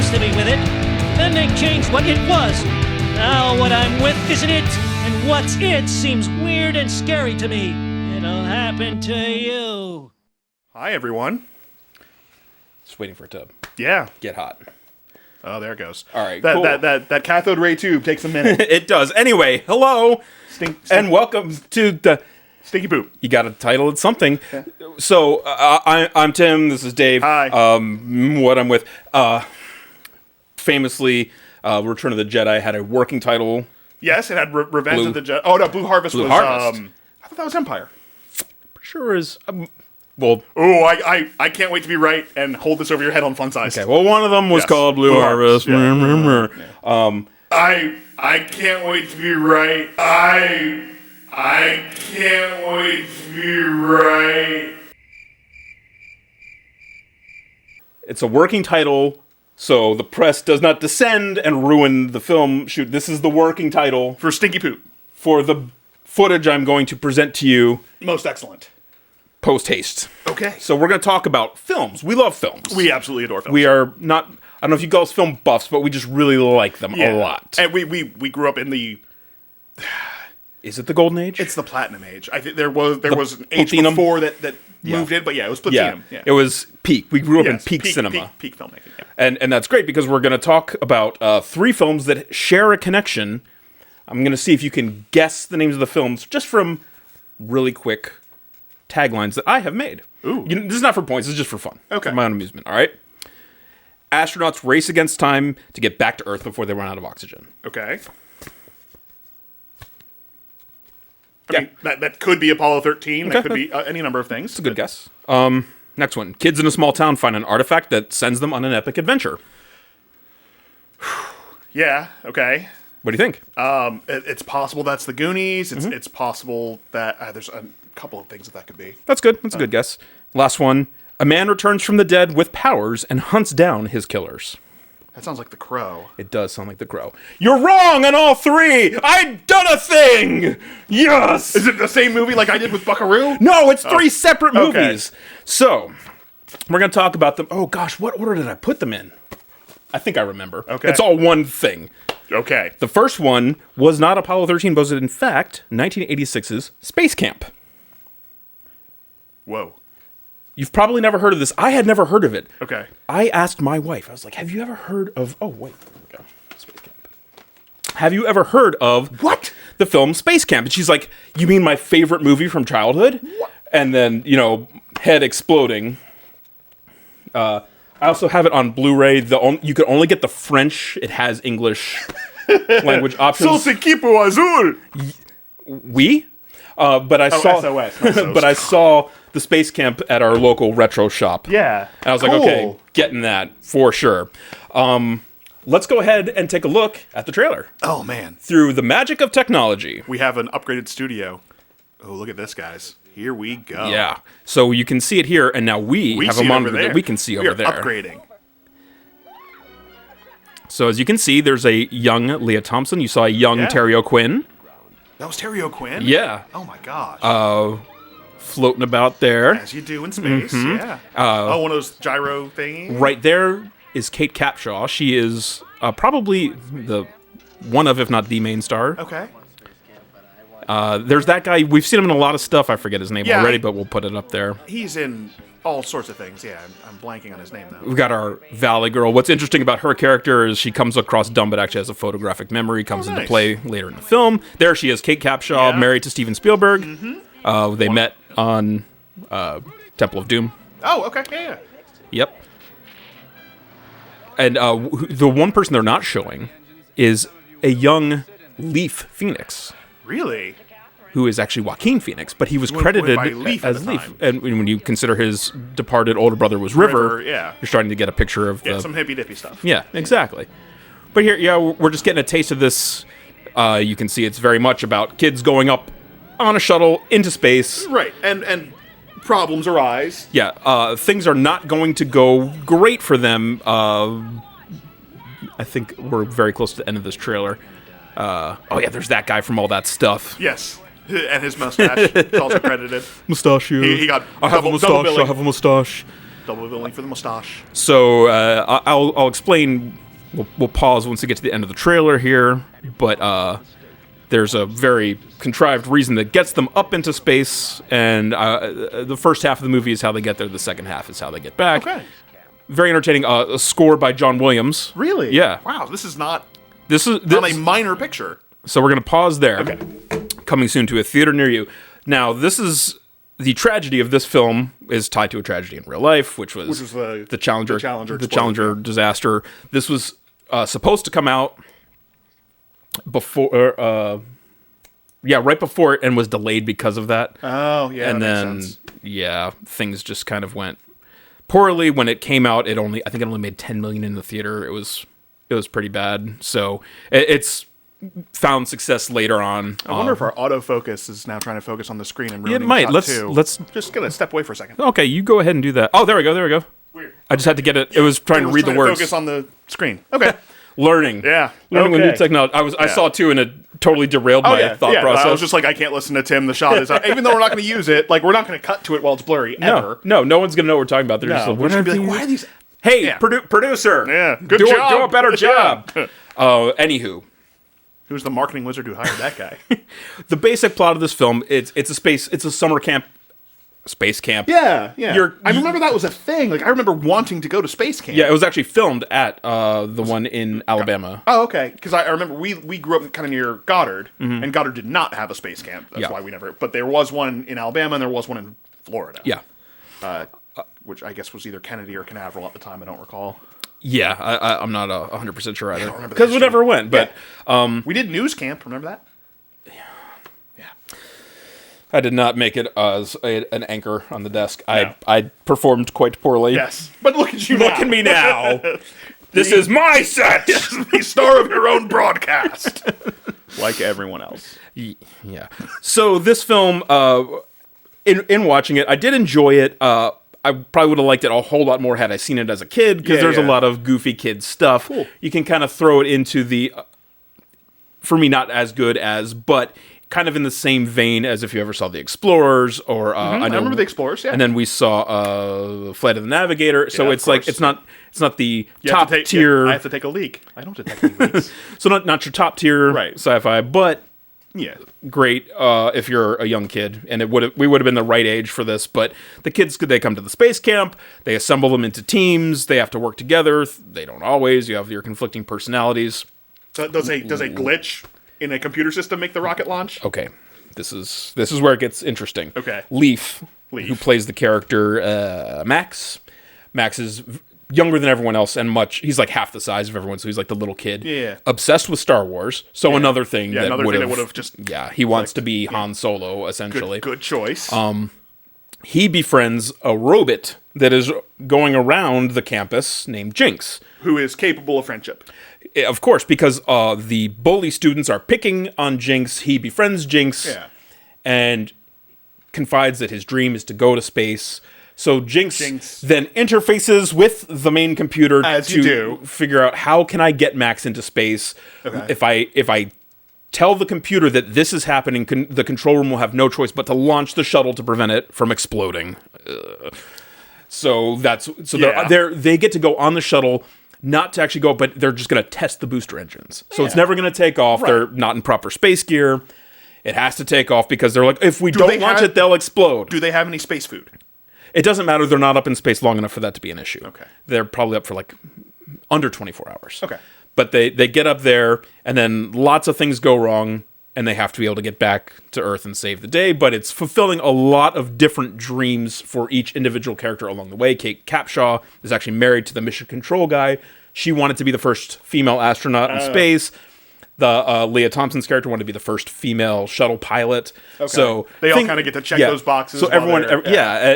nice to me with it. Then they changed what it was. Now what I'm with isn't it, and what's it seems weird and scary to me. It'll happen to you. Hi, everyone. Just waiting for it to get hot. Oh, there it goes. All right, that, cool. that cathode ray tube takes a minute. It does. Anyway, hello, and welcome to the... Stinky Poop. You got to title it something. Yeah. So, I'm Tim, this is Dave. Hi. What I'm with. Famously, Return of the Jedi had a working title. Yes, it had Revenge of the Jedi. Oh, no, Blue Harvest was... Harvest. I thought that was Empire. Sure is... well... Oh, I can't wait to be right and hold this over your head on fun size. Okay, well, one of them was called Blue Harvest. Yeah. I can't wait to be right. I can't wait to be right. It's a working title, so the press does not descend and ruin the film shoot. This is the working title. For Stinky Poop. For the footage I'm going to present to you. Most excellent. Post-haste. Okay. So we're going to talk about films. We love films. We absolutely adore films. We are not, I don't know if you call us film buffs, but we just really like them a lot. And we grew up in the... Is it the Golden Age? It's the Platinum Age. I think there was an age Platinum? before that moved in, but it was Platinum. Yeah. It was peak. We grew up in peak cinema. Peak filmmaking. Yeah. And that's great because we're going to talk about 3 films that share a connection. I'm going to see if you can guess the names of the films just from really quick taglines that I have made. Ooh. This is not for points. This is just for fun. Okay. For my own amusement. All right? Astronauts race against time to get back to Earth before they run out of oxygen. Okay. I mean, that could be Apollo 13. Okay. That could be any number of things. It's a good guess. Next one. Kids in a small town find an artifact that sends them on an epic adventure. Yeah, okay. What do you think? It's possible that's the Goonies. It's possible that there's a couple of things that could be. That's good. That's a good guess. Last one. A man returns from the dead with powers and hunts down his killers. That sounds like The Crow. It does sound like The Crow. You're wrong on all 3! I've done a thing! Yes! Is it the same movie like I did with Buckaroo? No, it's 3 separate movies. Okay. So, we're going to talk about them. Oh gosh, what order did I put them in? I think I remember. Okay. It's all one thing. Okay. The first one was not Apollo 13, but was in fact 1986's Space Camp. Whoa. You've probably never heard of this. I had never heard of it. Okay. I asked my wife, I was like, have you ever heard of... Oh, wait. There we go. Space Camp. Have you ever heard of... What? The film Space Camp. And she's like, you mean my favorite movie from childhood? What? And then, head exploding. I also have it on Blu-ray. You could only get the French. It has English language options. Sos equipo azul! Oui? But I saw... SOS. But I saw the Space Camp at our local retro shop. Yeah. And I was like, okay, getting that for sure. Let's go ahead and take a look at the trailer. Oh, man. Through the magic of technology. We have an upgraded studio. Oh, look at this, guys. Here we go. Yeah. So you can see it here, and now we have a monitor that we can see over there. Upgrading. So as you can see, there's a young Leah Thompson. You saw a young Terry O'Quinn. That was Terry O'Quinn? Yeah. Oh, my gosh. Floating about there. As you do in space, yeah. One of those gyro thingies. Right there is Kate Capshaw. She is probably the one of, if not the main star. Okay. There's that guy. We've seen him in a lot of stuff. I forget his name already, but we'll put it up there. He's in all sorts of things. Yeah, I'm blanking on his name, though. We've got our Valley Girl. What's interesting about her character is she comes across dumb, but actually has a photographic memory, comes into play later in the film. There she is, Kate Capshaw, married to Steven Spielberg. They met on Temple of Doom. Oh, okay, yeah. Yep. And the one person they're not showing is a young Leaf Phoenix. Really? Who is actually Joaquin Phoenix, but he was credited as Leaf. And when you consider his departed older brother was River, yeah. You're starting to get a picture of some hippy-dippy stuff. Yeah, exactly. But here, we're just getting a taste of this. You can see it's very much about kids going up on a shuttle into space. Right, and problems arise. Yeah, things are not going to go great for them. I think we're very close to the end of this trailer. There's that guy from All That Stuff. Yes, and his mustache is also credited. Mustachio. He got I have a mustache. double billing for the mustache. So I'll explain. We'll pause once we get to the end of the trailer here, but there's a very contrived reason that gets them up into space, and the first half of the movie is how they get there. The second half is how they get back. Okay. Very entertaining. A score by John Williams. Really? Yeah. Wow, this is not a minor picture. So we're going to pause there. Okay. Coming soon to a theater near you. Now, this is the tragedy of this film is tied to a tragedy in real life, which was the Challenger disaster. This was supposed to come out before, right before it, and was delayed because of that. Oh, yeah, and that then makes sense. Things just kind of went poorly. When it came out, I think it only made $10 million in the theater. It was pretty bad. So it's found success later on. I wonder if our autofocus is now trying to focus on the screen and ruining it might. shot two. Let's just gonna step away for a second. Okay, you go ahead and do that. Oh, there we go. Weird. I just had to get it. It was trying to read the words. Focus on the screen. Okay. Learning. Yeah. Learning with Okay. new technology. I saw it too, and it totally derailed my thought process. I was just like, I can't listen to Tim. The shot is even though we're not going to use it. Like, we're not going to cut to it while it's blurry ever. No one's gonna know what we're talking about. They're just like, we're just gonna be like, why are these? Hey, Yeah. producer. Yeah. Good do job. do a better job. Anywho. Who's the marketing wizard who hired that guy? The basic plot of this film, it's a summer camp, space camp. Yeah. I You- remember that was a thing. Like, I remember wanting to go to space camp. Yeah, it was actually filmed at the one in Alabama. Oh, okay. Because I remember we grew up kind of near Goddard, and Goddard did not have a space camp. That's Yeah. why we never. But there was one in Alabama, and there was one in Florida. Yeah. Which I guess was either Kennedy or Canaveral at the time. I don't recall. Yeah, I'm not 100% sure either. remember the Because we history. never went, but We did news camp. Remember that? I did not make it as an anchor on the desk. No. I performed quite poorly. Yes. But look at you Look now. at me now. This is my set. The star of your own broadcast. Like everyone else. Yeah. So this film, in watching it, I did enjoy it. I probably would have liked it a whole lot more had I seen it as a kid, because Yeah, there's a yeah. lot of goofy kid stuff. Cool. You can kind of throw it into the, for me, not as good as, but kind of in the same vein as if you ever saw The Explorers, or I remember The Explorers, yeah. And then we saw Flight of the Navigator. So Yeah, it's of like course. it's not the You have top to take- tier. I have to take a leak. I don't detect any leaks. So not your top tier Right. sci-fi, but Yeah. great if you're a young kid, and we would have been the right age for this. But the kids, they come to the space camp, they assemble them into teams, they have to work together. They don't always. You have your conflicting personalities. So does a glitch in a computer system make the rocket launch? Okay, this is where it gets interesting. Okay. Leaf, who plays the character Max. Max is younger than everyone else, and he's like half the size of everyone, so he's like the little kid. Yeah. Obsessed with Star Wars. So another thing Yeah, that another would thing have that would have just he wants to be Han Solo, essentially. good choice. He befriends a robot that is going around the campus named Jinx. Who is capable of friendship. Of course, because the bully students are picking on Jinx, he befriends Jinx and confides that his dream is to go to space. So Jinx then interfaces with the main computer to figure out, how can I get Max into space? Okay. If I tell the computer that this is happening, the control room will have no choice but to launch the shuttle to prevent it from exploding. So they get to go on the shuttle, not to actually go, but they're just going to test the booster engines. So it's never going to take off. Right. They're not in proper space gear. It has to take off because they're like, if we don't launch it, they'll explode. Do they have any space food? It doesn't matter. They're not up in space long enough for that to be an issue. Okay. They're probably up for like under 24 hours. Okay. But they get up there, and then lots of things go wrong, and they have to be able to get back to Earth and save the day. But it's fulfilling a lot of different dreams for each individual character along the way. Kate Capshaw is actually married to the mission control guy. She wanted to be the first female astronaut in space. The Leah Thompson's character wanted to be the first female shuttle pilot. Okay. So they all kind of get to check those boxes. So everyone, and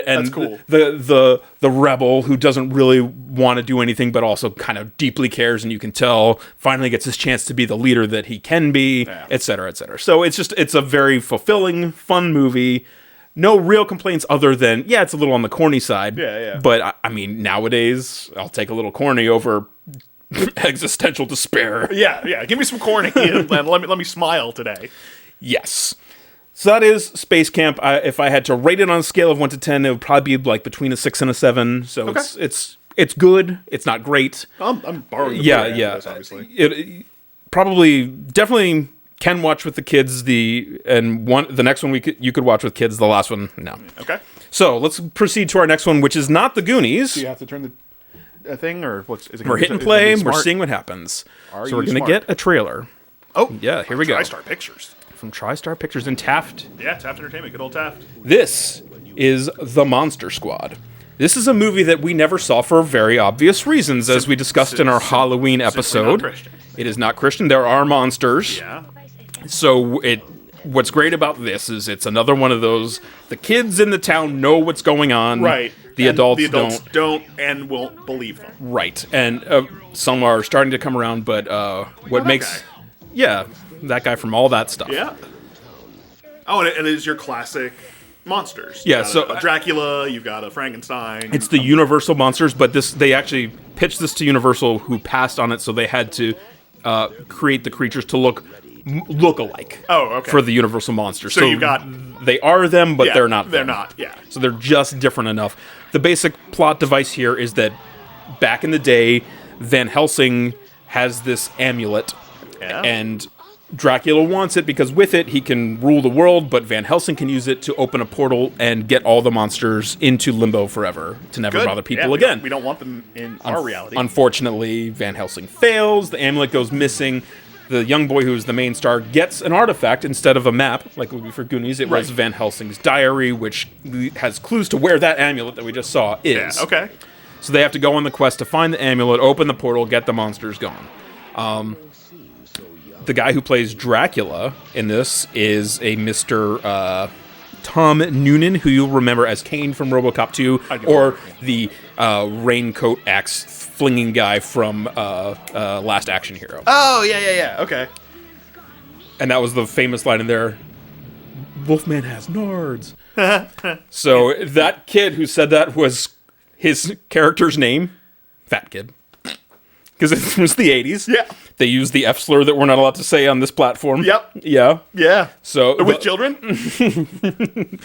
that's cool. The rebel who doesn't really want to do anything, but also kind of deeply cares, and you can tell, finally gets his chance to be the leader that he can be, et cetera, et cetera. So it's a very fulfilling, fun movie. No real complaints other than, it's a little on the corny side. Yeah. But I mean, nowadays, I'll take a little corny over existential despair. Yeah. Give me some corny and let me smile today. Yes. So that is Space Camp. If I had to rate it on a scale of 1 to 10, it would probably be like between a 6 and a 7. So Okay. it's good. It's not great. I'm borrowing the Yeah, Blu-ray yeah. of this, obviously. It probably definitely can watch with the kids. The next one you could watch with kids. The last one, no. Okay. So let's proceed to our next one, which is not the Goonies. Do you have to turn the thing, or what's? Is it We're hitting play. We're seeing what happens. Are so we're you going to smart? get a trailer. Oh, Yeah, here we go. TriStar Pictures. From TriStar Pictures and Taft. Yeah, Taft Entertainment. Good old Taft. This is The Monster Squad. This is a movie that we never saw for very obvious reasons, as we discussed in our Halloween episode. not Christian. It is not Christian. There are monsters. Yeah. So what's great about this is it's another one of those, the kids in the town know what's going on. Right. The And adults, the adults don't. and won't believe them. Right. And some are starting to come around, but what that makes... guy. Yeah, that guy from all that stuff. Yeah. Oh, and it is your classic monsters. Yeah, You've got so- a Dracula, you've got a Frankenstein. It's the Universal monsters, but they actually pitched this to Universal, who passed on it, so they had to create the creatures to look alike. Oh, okay. For the Universal monsters. So you've got- they are them, but Yeah, they're not. They're them. not. Yeah. So they're just different enough. The basic plot device here is that back in the day, Van Helsing has this amulet, Yeah. and Dracula wants it because with it he can rule the world, but Van Helsing can use it to open a portal and get all the monsters into limbo forever to never Good. bother people Yeah, again. We don't want them in our reality. Unfortunately, Van Helsing fails. The amulet goes missing. The young boy who's the main star gets an artifact instead of a map, like it would be for Goonies. It was Right. Van Helsing's diary, which has clues to where that amulet that we just saw is. Yeah. Okay. So they have to go on the quest to find the amulet, open the portal, get the monsters gone. The guy who plays Dracula in this is a Mr. Tom Noonan, who you'll remember as Kane from RoboCop 2, or the raincoat axe flinging guy from Last Action Hero. Oh, yeah. Okay. And that was the famous line in there, Wolfman has nards. So that kid who said that was his character's name, Fat Kid. Because it was the 80s. Yeah. They used the F slur that we're not allowed to say on this platform. Yep. Yeah. Yeah. So With children?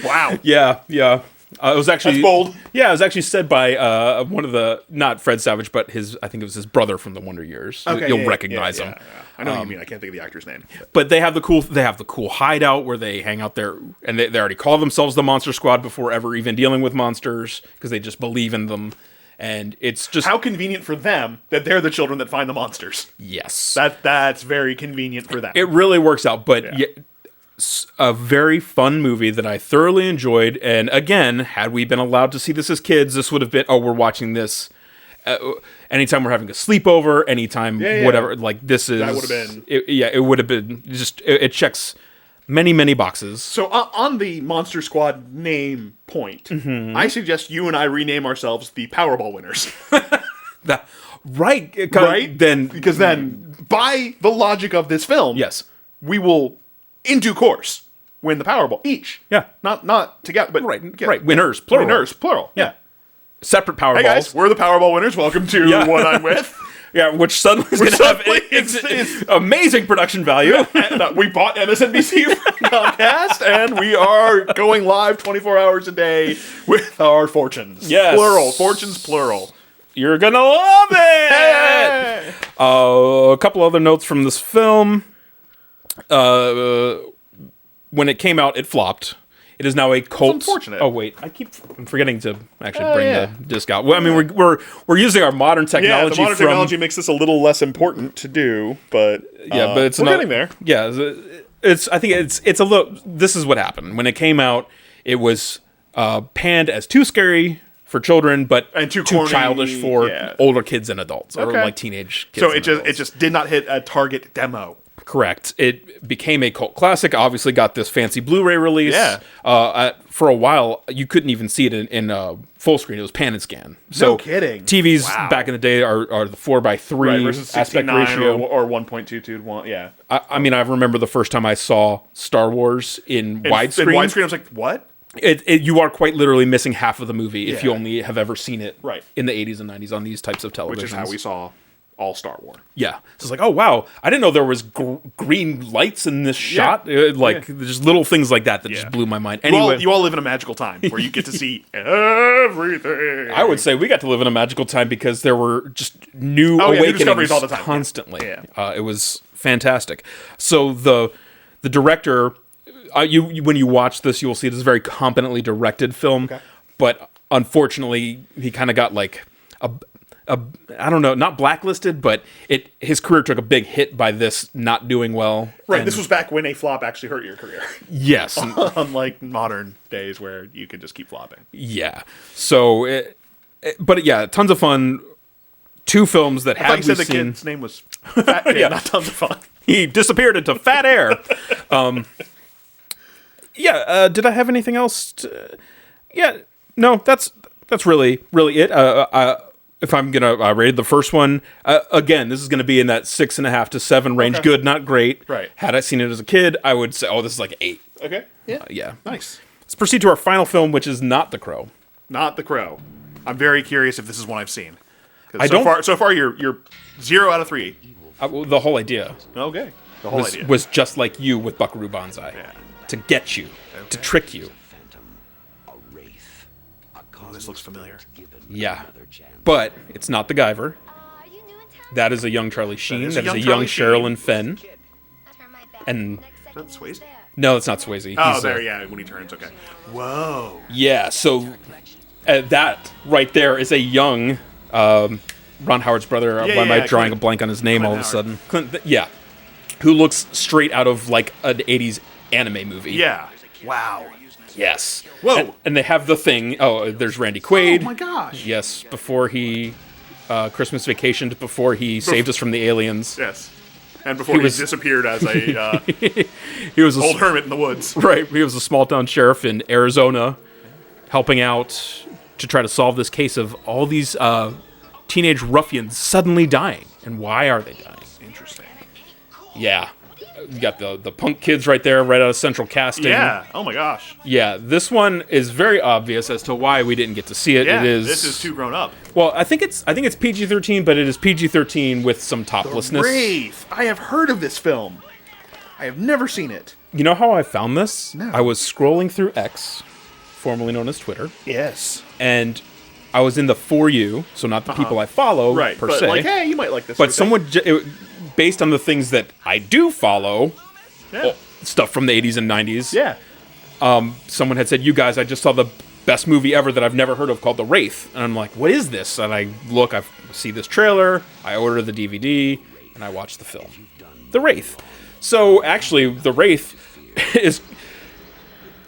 Wow. Yeah. It was actually That's bold. Yeah, it was actually said by one of the, not Fred Savage, but I think it was his brother from the Wonder Years. Okay, You'll yeah, recognize him. yeah. I know what you mean. I can't think of the actor's name. But they have the cool hideout where they hang out there, and they already call themselves the Monster Squad before ever even dealing with monsters because they just believe in them. And it's just How convenient for them that they're the children that find the monsters. yes, That's very convenient for them. it really works out. But Yeah. a very fun movie that I thoroughly enjoyed. And again, had we been allowed to see this as kids, this would have been, we're watching this anytime we're having a sleepover, anytime Yeah. whatever. Like this is That would have been- it would have been just it checks many boxes. So on the Monster Squad name point, Mm-hmm. I suggest you and I rename ourselves the Powerball winners. Right? Right? Then Because then, by the logic of this film, yes. we will, in due course, win the Powerball each. Yeah. Not together, but Right. Winners, plural. Winners, plural. Yeah. Separate Powerballs. Hey guys, we're the Powerball winners. Welcome to Yeah. What I'm With. Yeah, which suddenly is going to have suddenly is- amazing production value. And, we bought MSNBC from Comcast, and we are going live 24 hours a day with our fortunes. Yes. Plural. Fortunes, plural. You're going to love it! Hey! A couple other notes from this film. When it came out, it flopped. It is now a cult. unfortunate. Oh wait, I'm forgetting to actually bring yeah. the disc out. Well, I mean, we're using our modern technology. Yeah, the modern technology makes this a little less important to do, but but it's we're not, getting there. Yeah, I think it's a little. This is what happened when it came out. It was panned as too scary for children, but And too corny, childish for yeah. older kids and adults, or Okay. like teenage kids. So and it adults. just did not hit a target demo. Correct. It became a cult classic. Obviously, got this fancy Blu-ray release. Yeah. For a while, you couldn't even see it in full screen. It was pan and scan. So kidding. TVs Wow. back in the day are the 4:3 Right, versus aspect 69 ratio. or 1.22 to 1. Yeah. I mean, I remember the first time I saw Star Wars in widescreen. In widescreen, I was like, what? You are quite literally missing half of the movie if you Yeah. only have ever seen it Right. in the 80s and 90s on these types of televisions. Which is how we saw all-star war. Yeah. So it's like, oh, wow. I didn't know there was green lights in this shot. Just little things like that just blew my mind. Anyway, You all live in a magical time where you get to see everything. I would say we got to live in a magical time because there were just new awakenings discoveries all the time. constantly. Yeah. It was fantastic. So the director, when you watch this, you will see it is a very competently directed film. Okay. But unfortunately, he kind of got like I don't know, not blacklisted, but his career took a big hit by this not doing well. Right, this was back when a flop actually hurt your career. Yes. Unlike modern days where you can just keep flopping. Yeah. So, but yeah, tons of fun. 2 films that I thought you had said the kid's name was Fat Yeah. not tons of fun. He disappeared into fat air. Did I have anything else? No, that's really it. If I'm gonna rate the first one, again, this is gonna be in that 6.5 to 7 range. Okay. Good, not great. Right. Had I seen it as a kid, I would say, oh, this is like 8. Okay. Yeah. Yeah. Nice. Let's proceed to our final film, which is Not the Crow. Not The Crow. I'm very curious if this is one I've seen. So far you're 0 out of 3. Well, the whole idea Okay. The whole idea. was just like you with Buckaroo Banzai. Yeah. To get you, to trick you. Oh, this looks familiar. Yeah. But it's not the Guyver. That is a young Charlie Sheen. That is a young Sherilyn Fenn. And Is that Swayze? no, it's not Swayze. Oh, He's, there, yeah, when he turns, okay. Whoa. Yeah, so that right there is a young Ron Howard's brother. Why am I drawing a blank on his name all of a sudden? Yeah. Who looks straight out of like an 80s anime movie. Yeah. Wow. Yes. Whoa. And they have the thing. Oh, there's Randy Quaid. Oh my gosh. Yes, before he Christmas Vacationed, before he saved us from the aliens. Yes. And before he disappeared as a He was old hermit in the woods. Right. He was a small town sheriff in Arizona, helping out to try to solve this case of all these teenage ruffians suddenly dying. And why are they dying? Interesting. Yeah. You got the punk kids right there, right out of Central Casting. Yeah. Oh my gosh. Yeah, this one is very obvious as to why we didn't get to see it. Yeah. It is This is too grown up. Well, I think it's PG-13, but it is PG-13 with some toplessness. Wraith. I have heard of this film. I have never seen it. You know how I found this? No. I was scrolling through X, formerly known as Twitter, Yes. and I was in the For You, so not the people I follow Right. per But se. like, hey, you might like this. But someone, based on the things that I do follow, Yeah. stuff from the 80s and 90s, Yeah. someone had said, you guys, I just saw the best movie ever that I've never heard of called The Wraith. And I'm like, what is this? And I look, I see this trailer, I order the DVD, and I watch the film. The Wraith. So actually, The Wraith is...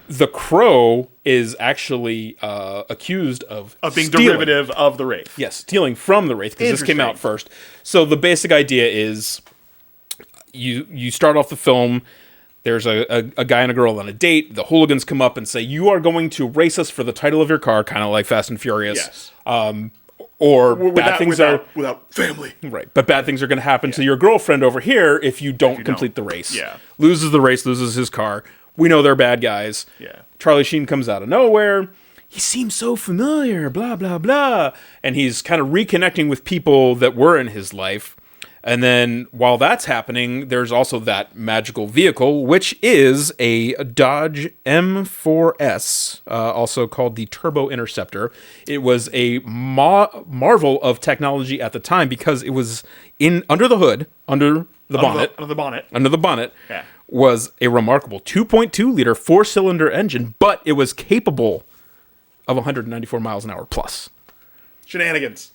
The Crow is actually accused of being stealing. derivative of the Wraith. Yes, stealing from the Wraith, because this came out Interesting. first. So the basic idea is you start off the film, there's a guy and a girl on a date, the hooligans come up and say, you are going to race us for the title of your car, kind of like Fast and Furious. Yes. Or bad things without family. Right, but bad things are going to happen to your girlfriend over here if you don't complete the race. Yeah. Loses the race, loses his car. We know they're bad guys. Yeah. Charlie Sheen comes out of nowhere. He seems so familiar, blah, blah, blah. And he's kind of reconnecting with people that were in his life. And then while that's happening, there's also that magical vehicle, which is a Dodge M4S, also called the Turbo Interceptor. It was a marvel of technology at the time because it was under the hood, under the bonnet, Yeah. was a remarkable 2.2 liter 4-cylinder engine, but it was capable of 194 miles an hour plus. Shenanigans.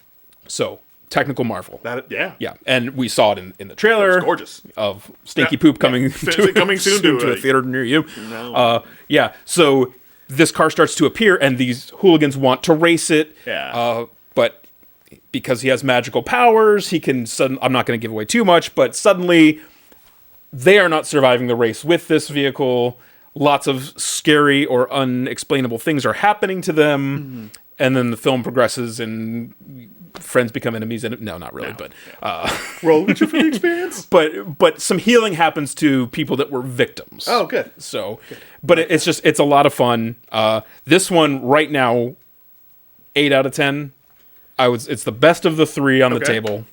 So, technical marvel. Yeah. And we saw it in the trailer. It's gorgeous. Of stinky poop coming Coming soon to a theater near you. No. Yeah. So this car starts to appear, and these hooligans want to race it. Yeah. But because he has magical powers, he can. I'm not going to give away too much, but suddenly they are not surviving the race with this vehicle. Lots of scary or unexplainable things are happening to them, and then the film progresses and friends become enemies. And no, not really, but Roll with you for the experience. but some healing happens to people that were victims. Oh, good. So, but it's a lot of fun. This one right now, 8 out of 10. It's the best of the 3 on the table.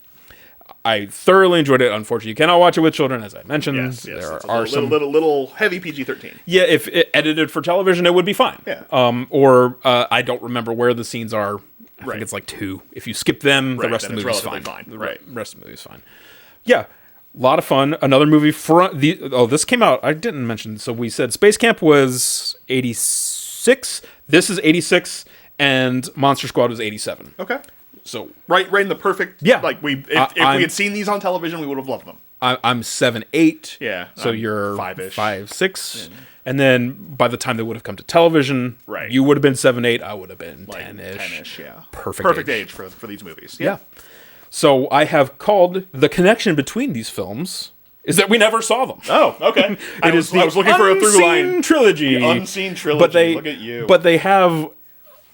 I thoroughly enjoyed it. Unfortunately, you cannot watch it with children, as I mentioned. Yes, There it's are some little heavy PG-13. Yeah, if it edited for television, it would be fine. Yeah. I don't remember where the scenes are. I think it's like 2. If you skip them, the Right, rest of then the it's movie's fine. relatively fine. The Right. rest of the movie's fine. Yeah, a lot of fun. Another movie this came out. I didn't mention. So we said Space Camp was 86. This is 86, and Monster Squad was 87. Okay. So Right in the perfect. Yeah. Like if I'm- we had seen these on television, we would have loved them. I'm 7, 8. Yeah, So I'm you're 5-ish. 5, 6. And then by the time they would have come to television, Right. you would have been 7, 8. I would have been Like 10-ish. 10-ish, yeah. Perfect age for these movies. Yeah. So I have called the connection between these films is that we never saw them. Oh, okay. I was looking for a through Unseen line. trilogy. The unseen trilogy. Look at you. But they have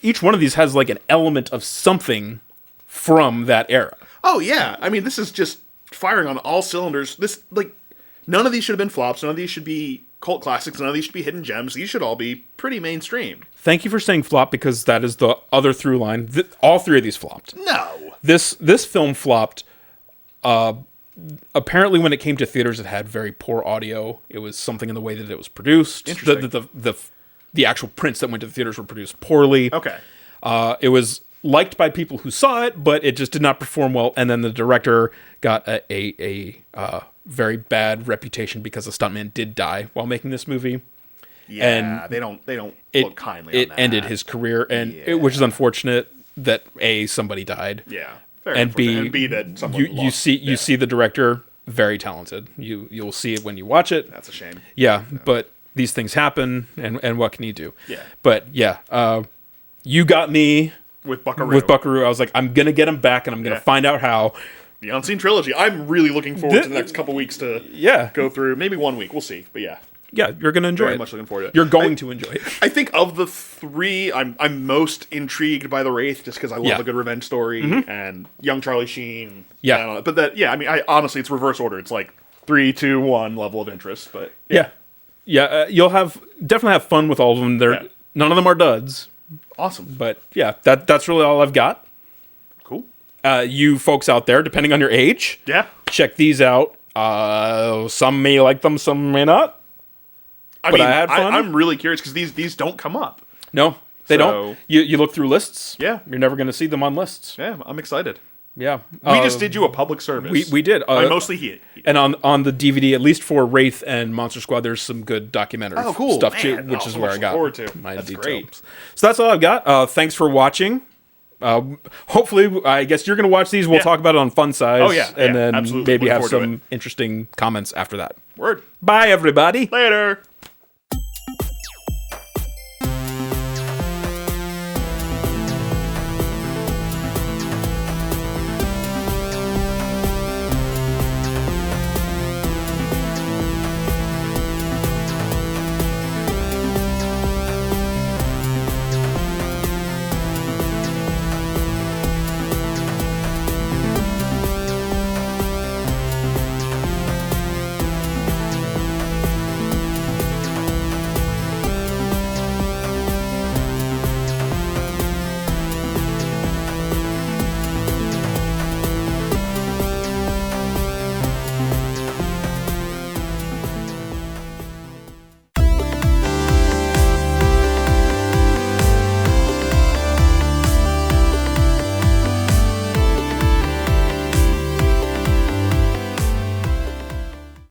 each one of these has like an element of something from that era. Oh yeah, I mean this is just firing on all cylinders. This none of these should have been flops. None of these should be cult classics. None of these should be hidden gems. These should all be pretty mainstream. Thank you for saying flop because that is the other through line. All 3 of these flopped. No. This film flopped. Apparently, when it came to theaters, it had very poor audio. It was something in the way that it was produced. Interesting. The actual prints that went to the theaters were produced poorly. Okay. It was liked by people who saw it, but it just did not perform well. And then the director got a very bad reputation because the stuntman did die while making this movie. Yeah, they don't look kindly on It that. ended his career, which is unfortunate that A, somebody died. Yeah. And B, that someone you lost. you see the director very talented. You'll see it when you watch it. That's a shame. Yeah, but these things happen, and what can you do? Yeah. But yeah, you got me With Buckaroo. with Buckaroo. I was like, I'm gonna get him back, and I'm gonna find out how. The Unseen Trilogy. I'm really looking forward to the next couple weeks to go through. Maybe 1 week. We'll see. But yeah. Yeah, you're gonna enjoy Very it. much looking forward to it. You're going to enjoy it. I think of the 3, I'm most intrigued by the Wraith just because I love a good revenge story and young Charlie Sheen. Yeah. But I mean, honestly, it's reverse order. It's like 3, 2, 1 level of interest. But Yeah. You'll definitely have fun with all of them. None of them are duds. Awesome. But yeah, that's really all I've got. Cool. You folks out there, depending on your age, Yeah. check these out. Some may like them, some may not. I had fun. I'm really curious because these don't come up. No, they So- don't. You look through lists. Yeah. You're never going to see them on lists. Yeah, I'm excited. Yeah. We just did you a public service. We did. Mostly he. And on the DVD, at least for Wraith and Monster Squad, there's some good documentary stuff too, Man, which is so where much I got forward to. my That's details. great. So that's all I've got. Thanks for watching. Hopefully, I guess you're going to watch these. We'll talk about it on Fun Size. Oh, yeah. And Yeah, then absolutely. maybe Looking have forward to some interesting comments after that. Word. Bye, everybody. Later.